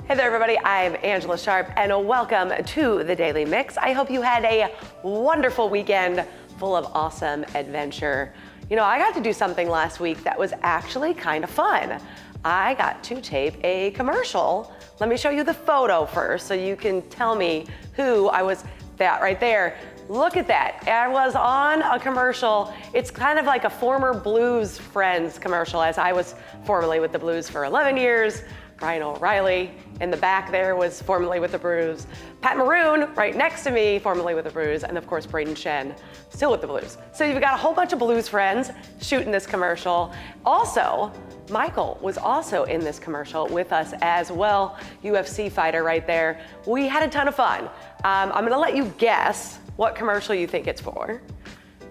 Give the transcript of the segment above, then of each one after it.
Hey there, everybody. I'm Angela Sharp, and welcome to the Daily Mix. I hope you had a wonderful weekend full of awesome adventure. You know, I got to do something last week that was actually kind of fun. I got to tape a commercial. Let me show you the photo first so you can tell me who I was. That right there. Look at that. I was on a commercial. It's kind of like a former Blues Friends commercial, as I was formerly with the Blues for 11 years. Brian O'Reilly in the back there was formerly with the Blues. Pat Maroon right next to me, formerly with the Blues, and of course Braden Shen, still with the Blues. So you've got a whole bunch of Blues friends shooting this commercial. Also, Michael was also in this commercial with us as well, UFC fighter right there. We had a ton of fun. I'm gonna let you guess what commercial you think it's for.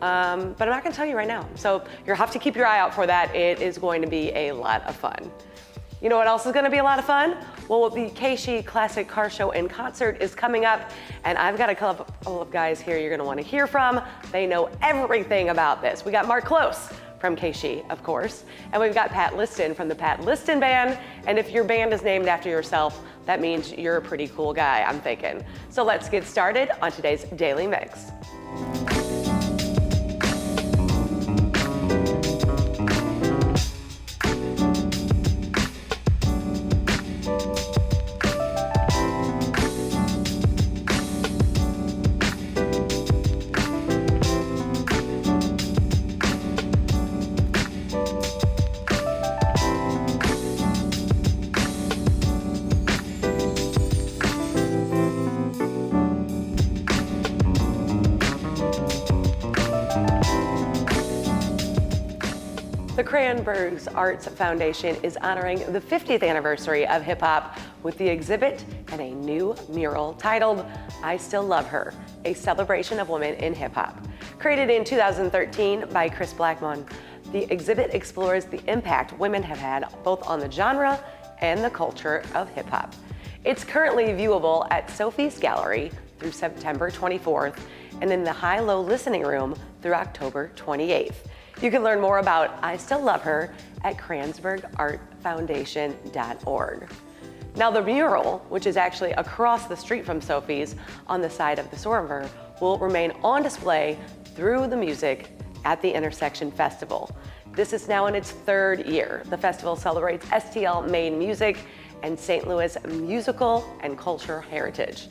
But I'm not gonna tell you right now. So you'll have to keep your eye out for that. It is going to be a lot of fun. You know what else is going to be a lot of fun? Well, the KSHE Classic Car Show Concert is coming up, and I've got a couple of guys here you're going to want to hear from. They know everything about this. We got Mark Klose from KSHE, of course, and we've got Pat Liston from the Pat Liston Band, and if your band is named after yourself, that means you're a pretty cool guy, I'm thinking. So let's get started on today's Daily Mix. The Cranbergs Arts Foundation is honoring the 50th anniversary of hip hop with the exhibit and a new mural titled I Still Love Her, a celebration of women in hip hop. Created in 2013 by Chris Blackmon, the exhibit explores the impact women have had both on the genre and the culture of hip hop. It's currently viewable at Sophie's Gallery through September 24th and in the High-Low Listening Room through October 28th. You can learn more about I Still Love Her at cransburgartfoundation.org. Now the mural, which is actually across the street from Sophie's on the side of the Sorver, will remain on display through the music at the Intersection Festival. This is now in its third year. The festival celebrates STL-made music and St. Louis musical and culture heritage.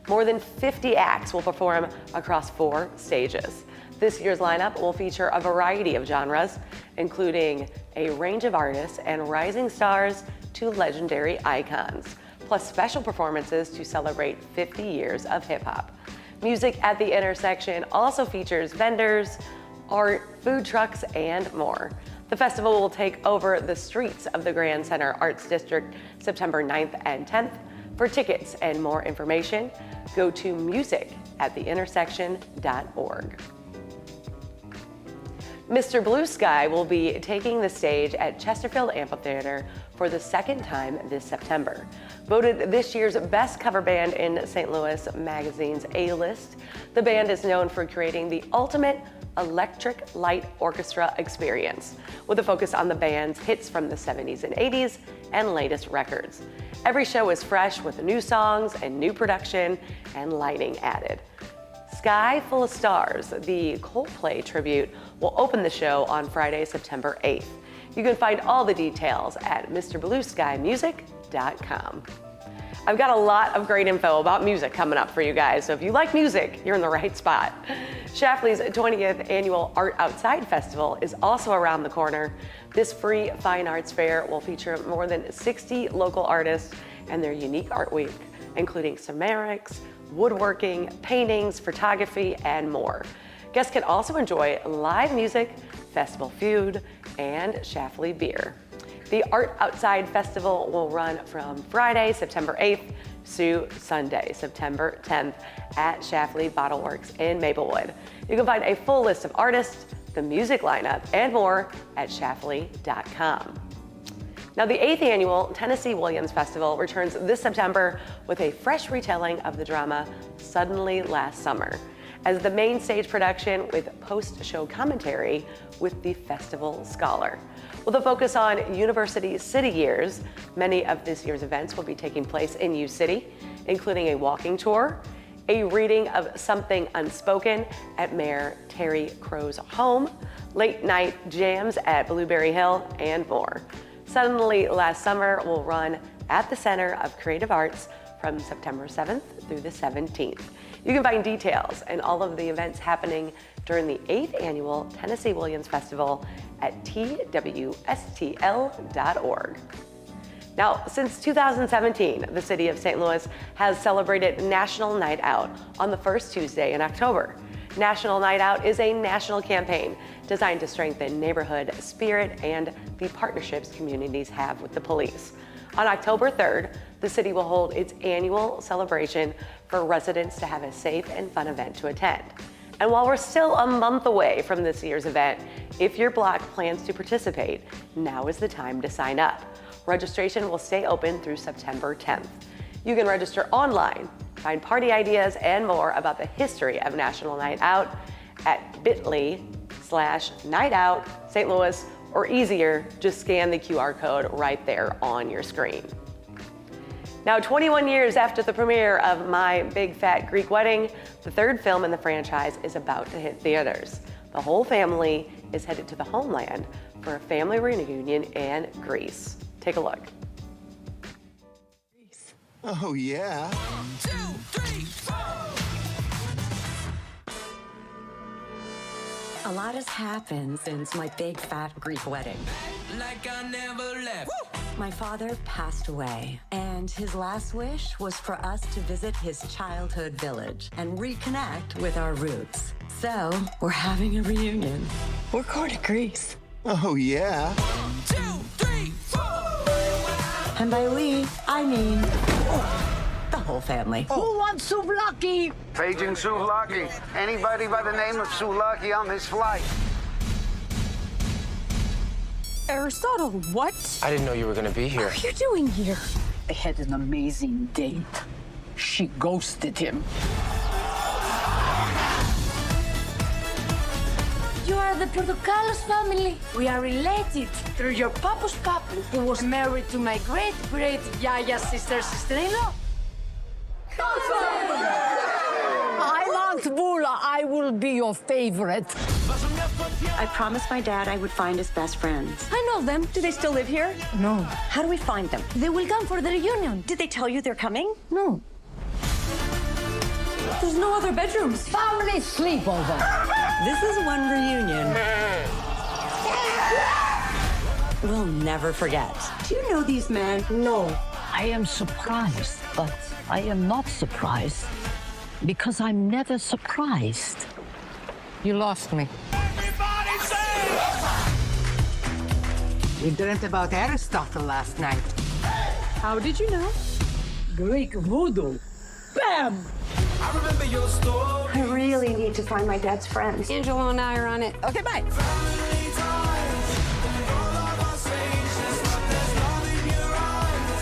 More than 50 acts will perform across 4 stages. This year's lineup will feature a variety of genres, including a range of artists and rising stars to legendary icons, plus special performances to celebrate 50 years of hip hop. Music at the Intersection also features vendors, art, food trucks, and more. The festival will take over the streets of the Grand Center Arts District September 9th and 10th. For tickets and more information, go to music@theintersection.org. Mr. Blue Sky will be taking the stage at Chesterfield Amphitheater for the second time this September. Voted this year's best cover band in St. Louis Magazine's A-List, the band is known for creating the ultimate electric light orchestra experience, with a focus on the band's hits from the 70s and 80s and latest records. Every show is fresh with new songs and new production and lighting added. Sky Full of Stars, the Coldplay tribute, will open the show on Friday, September 8th. You can find all the details at MrBlueSkyMusic.com. I've got a lot of great info about music coming up for you guys, so if you like music, you're in the right spot. Schlafly's 20th Annual Art Outside Festival is also around the corner. This free fine arts fair will feature more than 60 local artists and their unique artwork, including ceramics, woodworking, paintings, photography, and more. Guests can also enjoy live music, festival food, and Schlafly beer. The Art Outside Festival will run from Friday, September 8th to Sunday, September 10th at Schlafly Bottle Works in Maplewood. You can find a full list of artists, the music lineup, and more at schlafly.com. Now, the 8th Annual Tennessee Williams Festival returns this September with a fresh retelling of the drama Suddenly Last Summer. as the main stage production with post-show commentary with the festival scholar. With a focus on University City years, many of this year's events will be taking place in U City, including a walking tour, a reading of Something Unspoken at Mayor Terry Crow's home, late night jams at Blueberry Hill, and more. Suddenly Last Summer will run at the Center of Creative Arts from September 7th through the 17th. You can find details and all of the events happening during the 8th Annual Tennessee Williams Festival at twstl.org. Now, since 2017, the city of St. Louis has celebrated National Night Out on the first Tuesday in October. National Night Out is a national campaign designed to strengthen neighborhood spirit and the partnerships communities have with the police. On October 3rd, the city will hold its annual celebration for residents to have a safe and fun event to attend. And while we're still a month away from this year's event, if your block plans to participate, now is the time to sign up. Registration will stay open through September 10th. You can register online, find party ideas and more about the history of National Night Out at bit.ly/nightout St. Louis, or easier, just scan the QR code right there on your screen. Now, 21 years after the premiere of My Big Fat Greek Wedding, the third film in the franchise is about to hit theaters. The whole family is headed to the homeland for a family reunion in Greece. Take a look. Oh, yeah. 1, 2, 3, 4. A lot has happened since my big fat Greek wedding. Like I never left. My father passed away, and his last wish was for us to visit his childhood village and reconnect with our roots. So, we're having a reunion. We're going to Greece. Oh, yeah. 1, 2, 3, 4. And by we, I mean the whole family. Who wants souvlaki? Paging souvlaki. Anybody by the name of souvlaki on this flight? Aristotle, what? I didn't know you were going to be here. What are you doing here? They had an amazing date. She ghosted him. You are the Portocalos family. We are related through your papa's papa, who was married to my great Yaya's sister-in-law. I'm Aunt Bula. I will be your favorite. I promised my dad I would find his best friends. I know them. Do they still live here? No. How do we find them? They will come for the reunion. Did they tell you they're coming? No. There's no other bedrooms. Family sleepover. This is one reunion we'll never forget. Do you know these men? No. I am surprised, but I am not surprised because I'm never surprised. You lost me. Everybody say. We dreamt about Aristotle last night. How did you know? Greek voodoo. Bam! I remember your story. I really need to find my dad's friends. Angella and I are on it. Okay, bye. Family ties. All of our stations, but there's love in your eyes.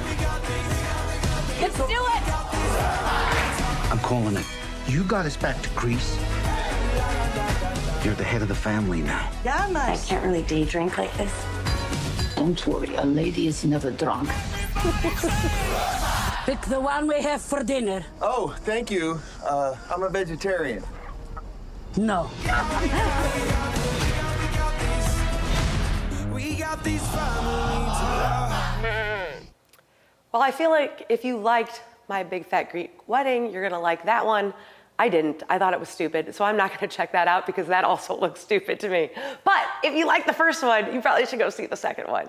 We got these. Let's do it! I'm calling it. You got us back to Greece. You're the head of the family now. I can't really day drink like this. Don't worry, a lady is never drunk. Pick the one we have for dinner. Oh, thank you. I'm a vegetarian. No. We got these families. Well, I feel like if you liked My Big Fat Greek Wedding, you're gonna like that one. I didn't. I thought it was stupid, so I'm not gonna check that out because that also looks stupid to me. But if you like the first one, you probably should go see the second one.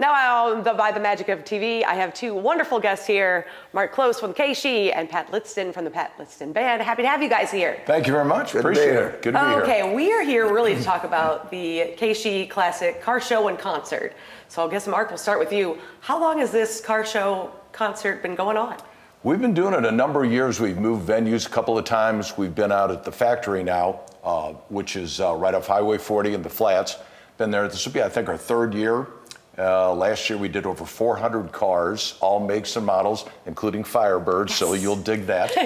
Now, by the magic of TV, I have two wonderful guests here, Mark Klose from KSHE and Pat Liston from the Pat Liston Band. Happy to have you guys here. Thank you very much. Appreciate it. Good to be here. Okay, we are here really to talk about the KSHE Classic Car Show and Concert. So I guess, Mark, we'll start with you. How long has this car show concert been going on? We've been doing it a number of years. We've moved venues a couple of times. We've been out at the factory now, which is right off Highway 40 in the Flats. Been there. This will be, I think, our third year. Last year we did over 400 cars, all makes and models, including Firebird, so you'll dig that.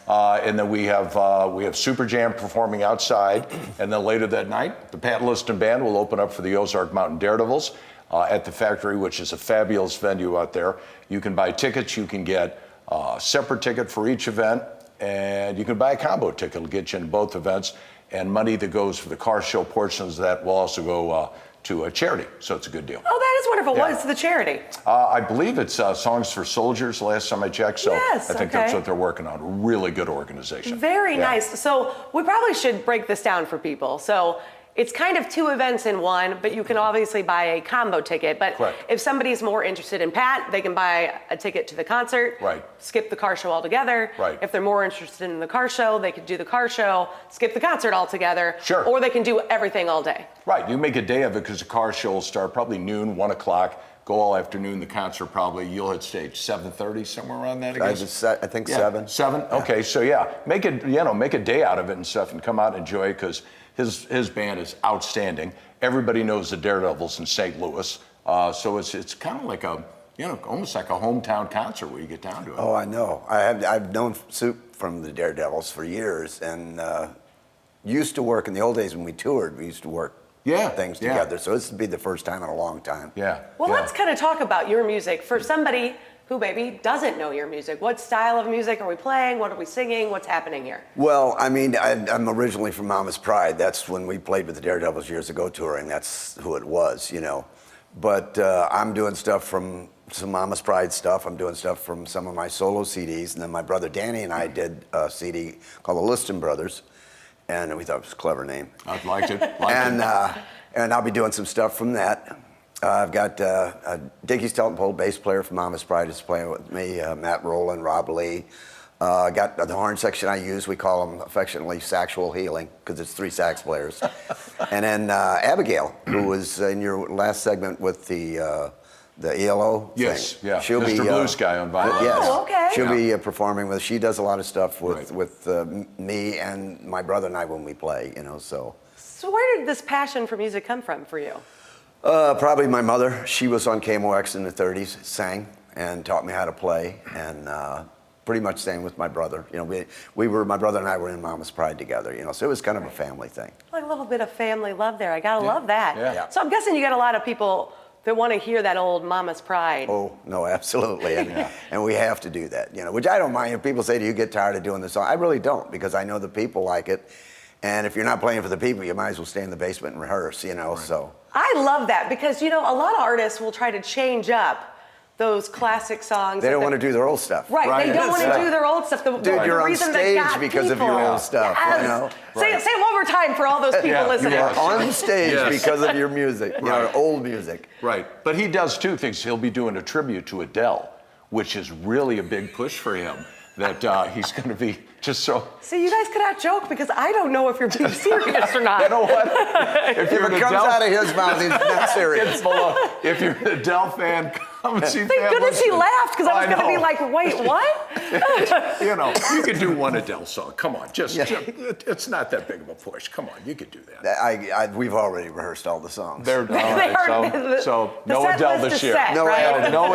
And then we have Super Jam performing outside, and then later that night, the Pat Liston Band will open up for the Ozark Mountain Daredevils at the Factory, which is a fabulous venue out there. You can buy tickets, you can get a separate ticket for each event, and you can buy a combo ticket. It'll get you in both events, and money that goes for the car show portions of that will also go to a charity, so it's a good deal. Oh, that is wonderful. Yeah. What is the charity? I believe it's Songs for Soldiers, last time I checked, so Yes, I think that's what they're working on. Really good organization. Very Yeah. nice. So we probably should break this down for people. So it's kind of 2 events in one, but you can obviously buy a combo ticket. But Correct. if somebody's more interested in Pat, they can buy a ticket to the concert, Right. skip the car show altogether. Right. If they're more interested in the car show, they could do the car show, skip the concert altogether. Sure. Or they can do everything all day. Right, you make a day of it because the car show will start probably noon, 1 o'clock, go all afternoon. The concert probably, you'll hit stage 7:30, somewhere around that, I guess. I think Yeah, 7. 7? Okay, so yeah, make a day out of it and stuff and come out and enjoy it because his band is outstanding. Everybody knows the Daredevils in St. Louis. So it's kind of like almost like a hometown concert where you get down to it. Oh, I know. I've known Soup from the Daredevils for years, and used to work in the old days when we toured. We used to work things together. So this would be the first time in a long time. Yeah. Well, let's kind of talk about your music. For somebody who maybe doesn't know your music, what style of music are we playing? What are we singing? What's happening here? Well, I mean, I'm originally from Mama's Pride. That's when we played with the Daredevils years ago touring. That's who it was, But I'm doing stuff from some Mama's Pride stuff. I'm doing stuff from some of my solo CDs. And then my brother Danny and I did a CD called The Liston Brothers. And we thought it was a clever name. I liked it. And I'll be doing some stuff from that. I've got Dickie Stelton-Pole, bass player from Mama's Pride, is playing with me. Matt Rowland, Rob Lee. Got the horn section I use. We call them affectionately Saxual Healing because it's 3 sax players. And then Abigail, who was in your last segment with the ELO Yes, thing. yeah. She'll Mr. be, Blue Sky on violin. Yes. Oh, okay. She'll be performing with. She does a lot of stuff with me and my brother and I when we play. So. So where did this passion for music come from for you? Probably my mother. She was on KMOX in the 30s, sang and taught me how to play, and pretty much sang with my brother. My brother and I were in Mama's Pride together. So it was kind of a family thing. Like a little bit of family love there. I gotta love that. Yeah. So I'm guessing you got a lot of people that want to hear that old Mama's Pride. Oh, no, absolutely. And we have to do that, which I don't mind. If people say, do you get tired of doing the song? I really don't, because I know the people like it. And if you're not playing for the people, you might as well stay in the basement and rehearse, so. I love that because, a lot of artists will try to change up those classic songs. They don't want to do their old stuff. Right. They don't want to do their old stuff. Dude, the you're on reason they stage got because of your old stuff. Yes. Say it one more time for all those people listening. You are on stage because of your music, your old music. Right, but he does 2 things. He'll be doing a tribute to Adele, which is really a big push for him, that he's going to be just so... See, you guys cannot joke because I don't know if you're being serious or not. You know what? If it comes out of his mouth, he's not serious. If you're an Adele fan, come and see Thank goodness he laughed because I was going to be like, wait, what? You could do one Adele song. Come on, it's not that big of a push. Come on, you could do that. We've already rehearsed all the songs. They're all right. So no Adele this year. No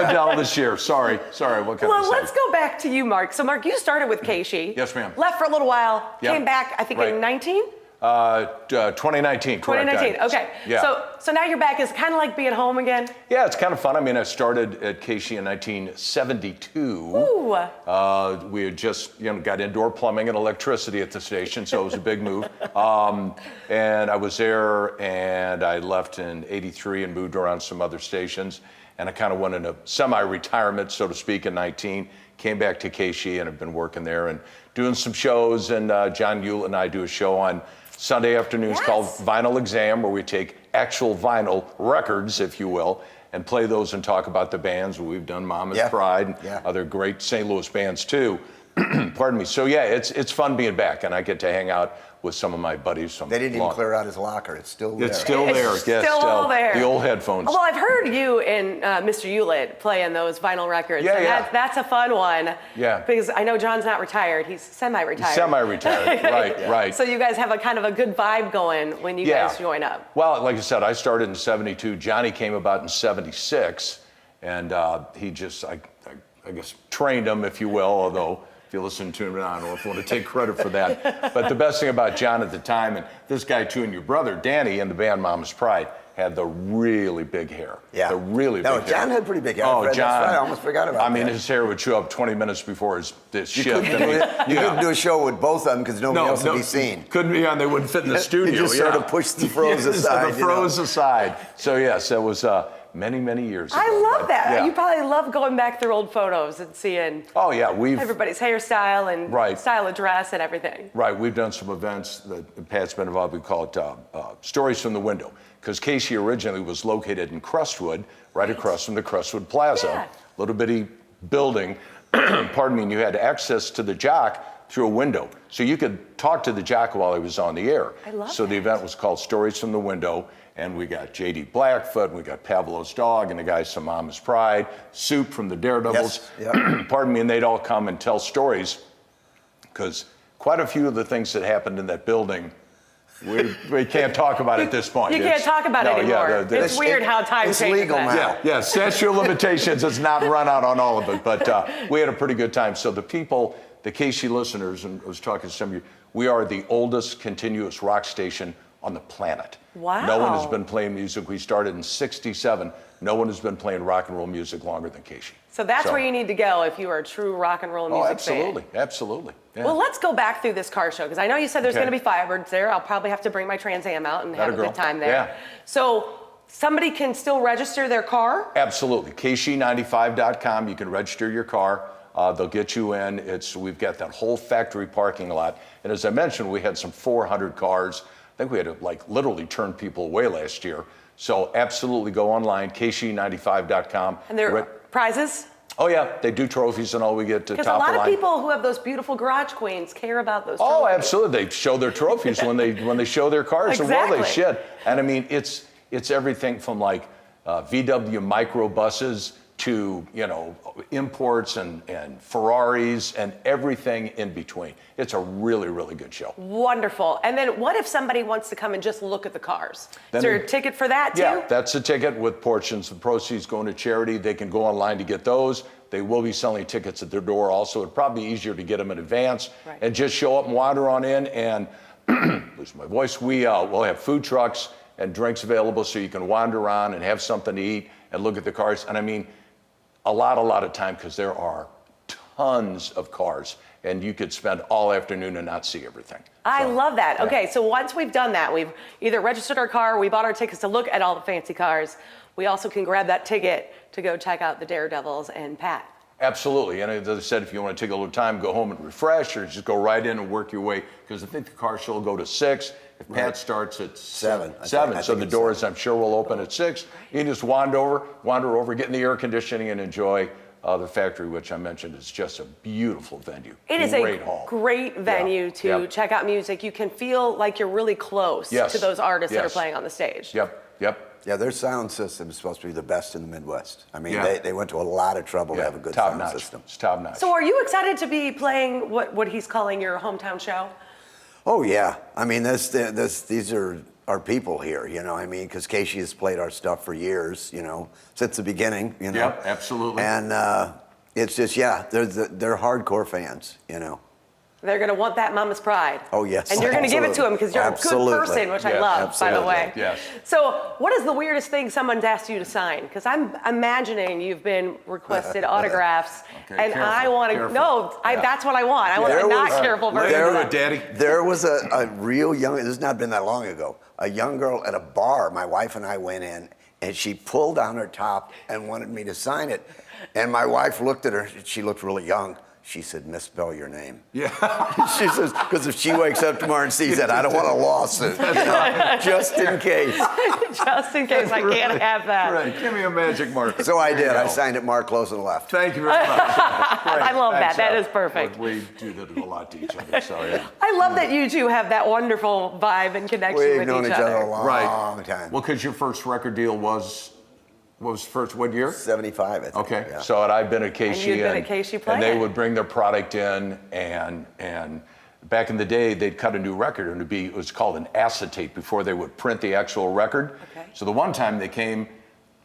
Adele this year. Sorry. What can I say? Well, let's go back to you, Mark. So, Mark, you started with KSHE. Yes, ma'am. Left for a little while. Yep. Came back, I think, in 19? 2019, correct. 2019, okay. Yeah. So now you're back. Is it kind of like being home again? Yeah, it's kind of fun. I mean, I started at KSHE in 1972. Ooh. We had just got indoor plumbing and electricity at the station, so it was a big move. And I was there, and I left in '83 and moved around some other stations. And I kind of went into semi-retirement, so to speak, in 19. Came back to KSHE and have been working there and doing some shows. And John Hewlett and I do a show on Sunday afternoons called Vinyl Exam, where we take actual vinyl records, if you will, and play those and talk about the bands. We've done Mama's Pride and other great St. Louis bands too. Pardon me. So yeah, it's fun being back, and I get to hang out with some of my buddies from. They didn't even clear out his locker. It's still there. It's still there. It's Yes, still all there. The old headphones. Well, I've heard you and Mr. Hewlett playing those vinyl records. Yeah, and yeah. That's a fun one. Yeah. Because I know John's not retired. He's semi-retired. Semi-retired. Right, right. So you guys have a kind of a good vibe going when you guys join up. Well, like I said, I started in '72. Johnny came about in '76, and he just, I guess, trained him, if you will, although if you listen to him now, I don't know if I want to take credit for that. But the best thing about John at the time, and this guy too, and your brother, Danny, in the band Mama's Pride, had the really big hair. Yeah. The really big hair. John had pretty big hair. Oh, Fred, John. That's right. I almost forgot about that. I mean, his hair would show up 20 minutes before his shift. You couldn't do a show with both of them because nobody else would be seen. Couldn't be on. They wouldn't fit in the studio. You just sort of pushed the froze aside. The froze aside. So yes, it was many, many years ago. I love that. Yeah. You probably love going back through old photos and seeing everybody's hairstyle and style of dress and everything. Right. We've done some events that Pat's been involved. We call it Stories from the Window, because KSHE originally was located in Crestwood, right across from the Crestwood Plaza, little bitty building. Pardon me. And you had access to the jock through a window, so you could talk to the jock while he was on the air. I love So that. the event was called Stories from the Window. And we got J.D. Blackfoot, we got Pavlov's dog, and the guys from Mama's Pride, Soup from the Daredevils. Yes. Yep. Pardon me, and they'd all come and tell stories, because quite a few of the things that happened in that building, we can't talk about at this point. You can't talk about it anymore. It's weird how time changes. It's legal now. Yeah, statute of limitations has not run out on all of it, but we had a pretty good time. So the people, the KSHE listeners, and I was talking to some of you, we are the oldest continuous rock station on the planet. Wow. No one has been playing music. We started in '67. No one has been playing rock and roll music longer than KSHE. So that's where you need to go if you are a true rock and roll music absolutely, fan. absolutely. Yeah. Well, let's go back through this car show, because I know you said there's Okay. going to be Firebirds there. I'll probably have to bring my Trans Am out and have a Atta girl. good time there. Yeah. So somebody can still register their car? Absolutely. KSHE95.com. You can register your car. They'll get you in. We've got that whole factory parking lot. And as I mentioned, we had some 400 cars. I think we had to literally turn people away last year. So absolutely go online, KSHE95.com. And there are prizes? Oh yeah, they do trophies and all. We get to top Because a lot the line. of people who have those beautiful garage queens care about those trophies. Oh, absolutely. They show their trophies when they show their cars. And well, they Exactly. should. And I mean, it's everything from VW microbuses to imports and Ferraris and everything in between. It's a really, really good show. Wonderful. And then what if somebody wants to come and just look at the cars? Then Is there a ticket for that too? Yeah, that's a ticket with portions of proceeds going to charity. They can go online to get those. They will be selling tickets at their door also. It'd probably be easier to get them in advance and just show up and wander on in and lose my voice. We'll have food trucks and drinks available so you can wander around and have something to eat and look at the cars. And I mean, a lot of time, because there are tons of cars and you could spend all afternoon and not see everything. I love that. Okay, so once we've done that, we've either registered our car, we bought our tickets to look at all the fancy cars, we also can grab that ticket to go check out the Daredevils and Pat. Absolutely, and as I said, if you want to take a little time, go home and refresh, or just go right in and work your way, because I think the car show will go to 6. If Pat starts at 7. So the doors, I'm sure, will open at 6. You can just wander over, get in the air conditioning, and enjoy the factory, which I mentioned is just a beautiful venue. It is Great a hall. great venue to check out music. You can feel like you're really close to those artists that are playing on the stage. Yep. Yeah, their sound system is supposed to be the best in the Midwest. I mean, Yeah. they went to a lot of trouble to have a good top sound notch. system. It's top notch. So are you excited to be playing what he's calling your hometown show? Oh yeah, I mean, these are our people here, I mean, because KSHE has played our stuff for years, since the beginning, Yep, absolutely. And it's just, they're hardcore fans, They're going to want that Mama's Pride. Oh, yes. And you're going to give it to them because you're Absolutely. a good person, which I Yes, love, by the absolutely. way. Yes. So what is the weirdest thing someone's asked you to sign? Because I'm imagining you've been requested autographs, Okay, and careful, I want to, careful. that's what I want. I want There a not was- careful Let version her of do that. it, Daddy. There was a real young, this has not been that long ago, a young girl at a bar, my wife and I went in, and she pulled down her top and wanted me to sign it. And my wife looked at her, she looked really young. She said, misspell your name. Yeah. She says, because if she wakes up tomorrow and sees that, I don't want a lawsuit. You know, just in case. Just in case I can't have that. Right. Give me a magic marker. So I did. There you I go. signed it Mark Klose and left. Thank you very much. Great. I love that. Thanks, That Al. is perfect. We do that a lot to each other, so yeah. I love that you two have that wonderful vibe and connection We've with known each each other a long Right. time. Well, because your first record deal was first, what year? 75, I think. Okay, Yeah. so I've been at KSHE, And you'd been at KSHE and they playing. would bring their product in, and back in the day, they'd cut a new record, and it was called an acetate before they would print the actual record. Okay. So the one time they came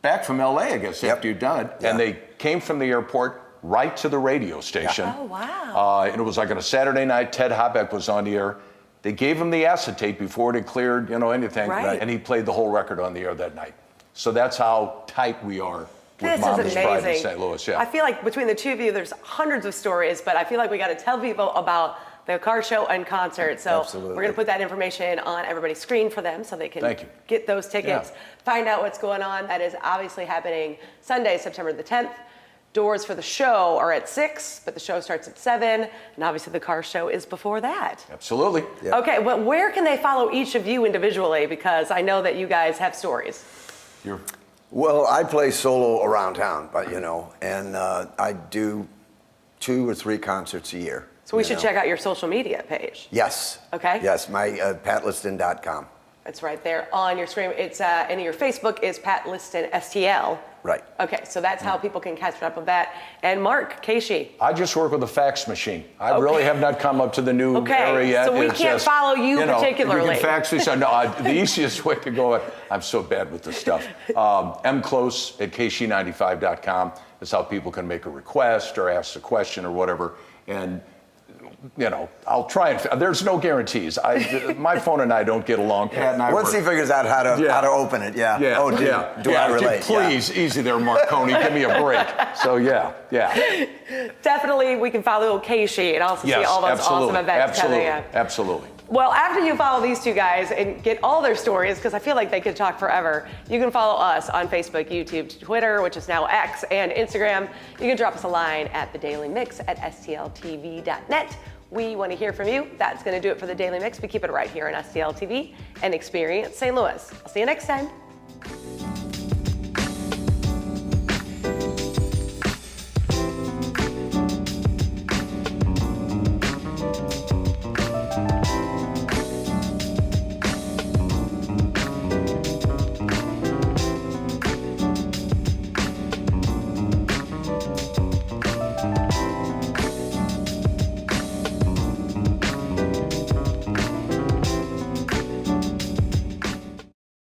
back from LA, I guess, Yep. after you'd done it, Yeah. and they came from the airport right to the radio station. Oh, wow. And it was like on a Saturday night, Ted Habeck was on the air. They gave him the acetate before it had cleared, anything, Right. and he played the whole record on the air that night. So that's how tight we are with This Mama's is Pride in amazing. St. Louis. Yeah. I feel like between the two of you, there's hundreds of stories, but I feel like we got to tell people about the car show and concert. So Absolutely. we're going to put that information on everybody's screen for them so they can Thank you. get those tickets, find out what's going on. That is obviously happening Sunday, September the 10th. Doors for the show are at 6, but the show starts at 7, and obviously the car show is before that. Absolutely. Yeah. Okay, but where can they follow each of you individually? Because I know that you guys have stories. You're, Well, I play solo around town, but and I do 2 or 3 concerts a year. So we should check out your social media page. Yes. Okay. Yes, my patliston.com. It's right there on your screen. It's and your Facebook is Pat Liston STL. Right. Okay, so that's how people can catch up with that. And Mark KSHE. I just work with a fax machine. I really have not come up to the new Okay, area yet. so we It's can't follow you particularly. You can fax me. No, the easiest way to go, I'm so bad with this stuff. mclose at KSHE95.com is how people can make a request or ask a question or whatever. And I'll try and. There's no guarantees. My phone and I don't get along. Pat and I. Once he figures out how to open it, yeah. Yeah. Oh, do I relate? Please, easy there, Marconi. Give me a break. So yeah. Definitely, we can follow KSHE and also see Yes, all those absolutely. awesome events Absolutely. coming up. Absolutely. Well, after you follow these two guys and get all their stories, because I feel like they could talk forever, you can follow us on Facebook, YouTube, Twitter, which is now X, and Instagram. You can drop us a line at thedailymix@stltv.net. We want to hear from you. That's going to do it for the Daily Mix. We keep it right here on STL TV and Experience St. Louis. I'll see you next time.